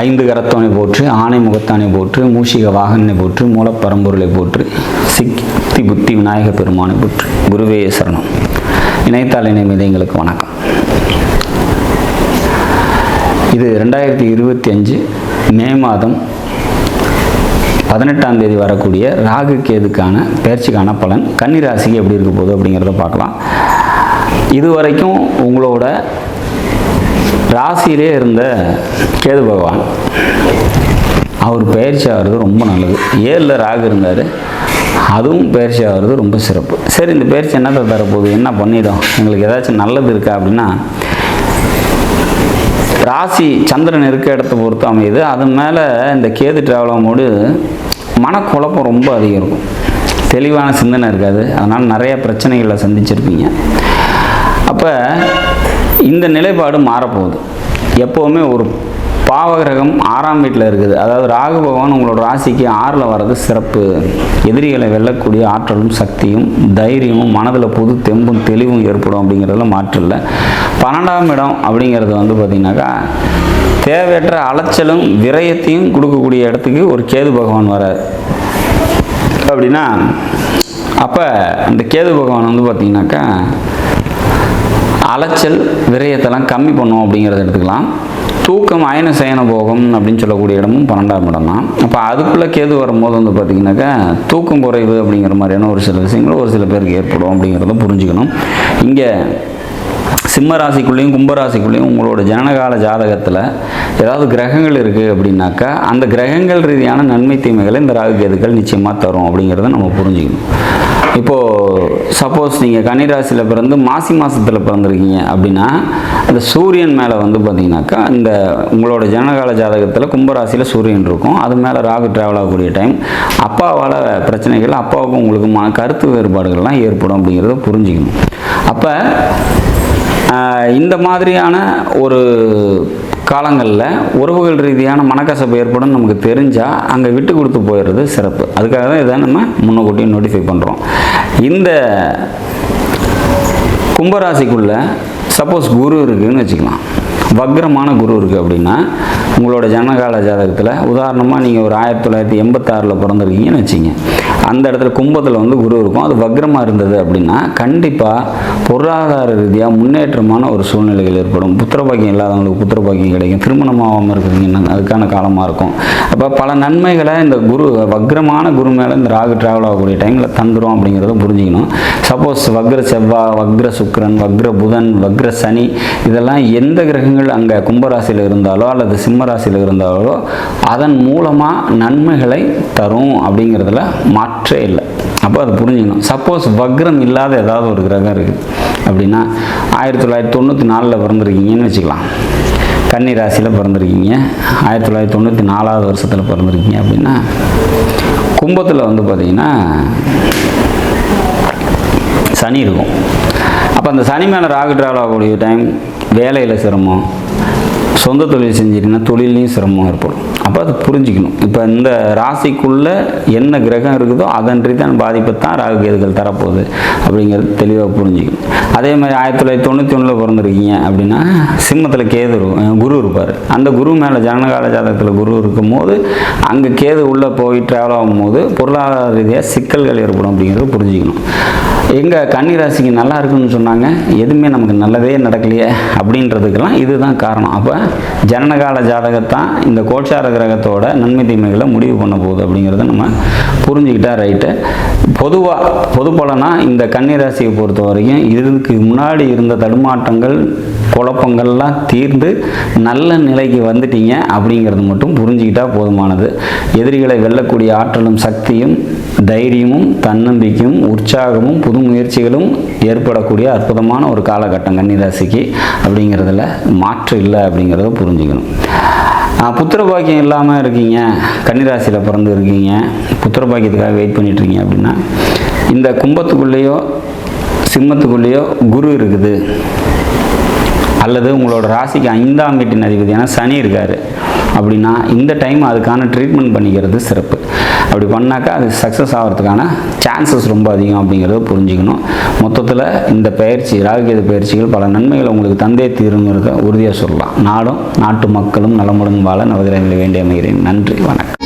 ஐந்து கரத்தவனை போற்று, ஆணை முகத்தானை போற்று, மூஷிக வாகனனை போற்று, மூலப்பரம்பொருளை போற்று, சித்தி புத்தி விநாயக பெருமானை போற்று. குருவே சரணம். இணையத்தாள் இணைமீது எங்களுக்கு வணக்கம். இது 2025 மே மாதம் 18ஆம் தேதி வரக்கூடிய ராகு கேதுக்கான பயிற்சிக்கான பலன் கன்னி ராசிக்கு எப்படி இருக்க போகுது அப்படிங்கிறத பார்க்கலாம். இதுவரைக்கும் உங்களோட ராசியிலே இருந்த கேது பகவான் அவர் பயிற்சி ஆகிறது ரொம்ப நல்லது. 7ல் ராகு இருந்தார், அதுவும் பயிற்சி ஆகிறது ரொம்ப சிறப்பு. சரி, இந்த பயிற்சி என்னத்தை தரப்போகுது, என்ன பண்ணிடும், எங்களுக்கு ஏதாச்சும் நல்லது இருக்கா அப்படின்னா, ராசி சந்திரன் இருக்க இடத்த பொறுத்து அமையுது. அது மேலே இந்த கேது ட்ராவல் ஆகும்போது மனக்குழப்பம் ரொம்ப அதிகம் இருக்கும், தெளிவான சிந்தனை இருக்காது. அதனால் நிறைய பிரச்சனைகளை சந்திச்சிருப்பீங்க. அப்போ இந்த நிலைப்பாடு மாறப்போகுது. எப்போவுமே ஒரு பாவகிரகம் 6ஆம் வீட்டில் இருக்குது, அதாவது ராகு பகவான் உங்களோட ராசிக்கு 6ல் வர்றது சிறப்பு. எதிரிகளை வெல்லக்கூடிய ஆற்றலும் சக்தியும் தைரியமும் மனதில் புது தெம்பும் தெளிவும் ஏற்படும் அப்படிங்கிறதுல மாற்றம் இல்லை. 12ஆம் இடம் அப்படிங்கிறது பார்த்திங்கனாக்கா தேவையற்ற அலைச்சலும் விரயத்தையும் கொடுக்கக்கூடிய இடத்துக்கு ஒரு கேது பகவான் வரார். அப்படின்னா அப்போ அந்த கேது பகவான் பார்த்திங்கனாக்கா அலைச்சல் விரயத்தெல்லாம் கம்மி பண்ணும் அப்படிங்கிறத எடுத்துக்கலாம். தூக்கம் அயன சயன போகம் அப்படின்னு சொல்லக்கூடிய இடமும் 12ஆம் இடம் தான். அப்போ அதுக்குள்ளே கேது வரும்போது பார்த்திங்கனாக்கா தூக்கம் குறைவு அப்படிங்கிற மாதிரியான ஒரு சில விஷயங்கள் ஒரு சில பேருக்கு ஏற்படும் அப்படிங்கிறத புரிஞ்சுக்கணும். இங்கே சிம்ம ராசிக்குள்ளேயும் கும்பராசிக்குள்ளேயும் உங்களோட ஜனனகால ஜாதகத்தில் ஏதாவது கிரகங்கள் இருக்குது அப்படின்னாக்கா அந்த கிரகங்கள் ரீதியான நன்மை தீமைகளை இந்த ராகு கேதுக்கள் நிச்சயமாக தரும் அப்படிங்கிறத நம்ம புரிஞ்சுக்கணும். இப்போது சப்போஸ் நீங்கள் கன்னிராசியில் பிறந்து மாசி மாதத்தில் பிறந்திருக்கீங்க அப்படின்னா அந்த சூரியன் மேலே பார்த்திங்கனாக்கா இந்த உங்களோட ஜனனகால ஜாதகத்தில் கும்பராசியில் சூரியன் இருக்கும், அது மேலே ராகு ட்ராவல் ஆகக்கூடிய டைம். அப்பாவால் பிரச்சனைகள், அப்பாவுக்கும் உங்களுக்கு கருத்து வேறுபாடுகள்லாம் ஏற்படும் அப்படிங்கிறத புரிஞ்சுக்கணும். அப்போ இந்த மாதிரியான ஒரு காலங்களில் உறவுகள் ரீதியான மனக்கசப்பு ஏற்படும் நமக்கு தெரிஞ்சால் அங்கே விட்டு கொடுத்து போயிடுறது சிறப்பு. அதுக்காக தான் இதை நம்ம முன்னக்கூட்டி நோட்டிஃபை பண்ணுறோம். இந்த கும்பராசிக்குள்ளே சப்போஸ் குரு இருக்குதுன்னு வச்சுக்கலாம், வக்ரமான குரு இருக்குது அப்படின்னா உங்களோட ஜனகால ஜாதகத்தில் உதாரணமாக நீங்கள் ஒரு 1986 பிறந்திருக்கீங்கன்னு வச்சிங்க, அந்த இடத்துல கும்பத்தில் குரு இருக்கும், அது வக்ரமாக இருந்தது அப்படின்னா கண்டிப்பாக பொருளாதார ரீதியாக முன்னேற்றமான ஒரு சூழ்நிலைகள் ஏற்படும். புத்திரபாக்கியம் இல்லாதவங்களுக்கு புத்திரபாக்கியம் கிடைக்கும், திருமணமாகாமல் இருக்கிறீங்கன்னா அதுக்கான காலமாக இருக்கும். அப்போ பல நன்மைகளை இந்த குரு வக்ரமான குரு மேலே இந்த ராகு ட்ராவல் ஆகக்கூடிய டைமில் தந்துடும் அப்படிங்கிறத புரிஞ்சுக்கணும். சப்போஸ் வக்ர செவ்வாய், வக்ர சுக்கிரன், வக்ர புதன், வக்ர சனி இதெல்லாம் எந்த கிரகங்கள் அங்கே கும்பராசியில் இருந்தாலோ அல்லது சிம்ம ராசியில் இருந்தாலோ அதன் மூலமாக நன்மைகளை தரும் அப்படிங்கிறதுல மாற்றே இல்லை. அப்போ அது புரிஞ்சுக்கணும். சப்போஸ் வக்ரம் இல்லாத ஏதாவது ஒரு கிரகம் இருக்குது அப்படின்னா 1994 பிறந்திருக்கீங்கன்னு வச்சுக்கலாம், கன்னி ராசியில் பிறந்திருக்கீங்க, 1994 வருஷத்தில் பிறந்திருக்கீங்க அப்படின்னா கும்பத்தில் பார்த்திங்கன்னா சனி இருக்கும். அப்போ அந்த சனி மேலே ராகு ட்ராவல் ஆகக்கூடிய டைம் வேலையில் சிரமம், சொந்த தொழில் செஞ்சிட்டிங்கன்னா தொழிலையும் சிரமம் ஏற்படும். அப்போ அது புரிஞ்சுக்கணும். இப்போ இந்த ராசிக்குள்ளே என்ன கிரகம் இருக்குதோ அதன் ரீதியான பாதிப்பை தான் ராகு கேதுகள் தரப்போகுது அப்படிங்கிறது தெளிவாக புரிஞ்சுக்கணும். அதே மாதிரி 1991 பிறந்திருக்கீங்க அப்படின்னா சிம்மத்தில் குரு இருப்பார். அந்த குரு மேலே ஜனனகால ஜாதகத்தில் குரு இருக்கும் போது அங்கே கேது உள்ளே போய் ட்ராவல் ஆகும்போது பொருளாதார ரீதியாக சிக்கல்கள் ஏற்படும் அப்படிங்கிறத புரிஞ்சுக்கணும். எங்கள் கன்னி ராசிக்கு நல்லா இருக்குன்னு சொன்னாங்க, எதுவுமே நமக்கு நல்லதே நடக்கலையே அப்படின்றதுக்கெல்லாம் இதுதான் காரணம். அப்போ ஜனனகால ஜாதகத்தான் இந்த கோட்சார கிரகத்தோட நன்மை தீமைகளை முடிவு பண்ண போகுது அப்படிங்கிறத நம்ம புரிஞ்சுக்கிட்டா ரைட்டு. பொது பலனாக இந்த கன்னி ராசியை பொறுத்த வரைக்கும் இதுக்கு முன்னாடி இருந்த தடுமாற்றங்கள் குழப்பங்கள்லாம் தீர்ந்து நல்ல நிலைக்கு வந்துட்டீங்க அப்படிங்கிறது மட்டும் புரிஞ்சுக்கிட்டா போதுமானது. எதிரிகளை வெல்லக்கூடிய ஆற்றலும் சக்தியும் தைரியமும் தன்னம்பிக்கையும் உற்சாகமும் புது முயற்சிகளும் ஏற்படக்கூடிய அற்புதமான ஒரு காலகட்டம் கன்னிராசிக்கு அப்படிங்கிறதுல மாற்று இல்லை அப்படிங்கிறத புரிஞ்சுக்கணும். புத்திரபாக்கியம் இல்லாமல் இருக்கீங்க, கன்னிராசியில் பிறந்து இருக்கீங்க, புத்திரபாக்கியத்துக்காக வெயிட் பண்ணிட்டுருக்கீங்க அப்படின்னா இந்த கும்பத்துக்குள்ளேயோ சிம்மத்துக்குள்ளேயோ குரு இருக்குது அல்லது உங்களோட ராசிக்கு 5ஆம் வீட்டின் அதிபதியான சனி இருக்கார் அப்படின்னா இந்த டைம் அதுக்கான ட்ரீட்மெண்ட் பண்ணிக்கிறது சிறப்பு. அப்படி பண்ணாக்கா அது சக்ஸஸ் ஆகிறதுக்கான சான்சஸ் ரொம்ப அதிகம் அப்படிங்கிறத புரிஞ்சுக்கணும். மொத்தத்தில் இந்த பயிற்சி ராகுகேது பயிற்சிகள் பல நன்மைகள் உங்களுக்கு தந்தே தீருங்கிறத உறுதியாக சொல்லலாம். நாடும் நாட்டு மக்களும் நலமுடன் வாழ நவகிரகங்களை வேண்டி அமைகிறேன். நன்றி, வணக்கம்.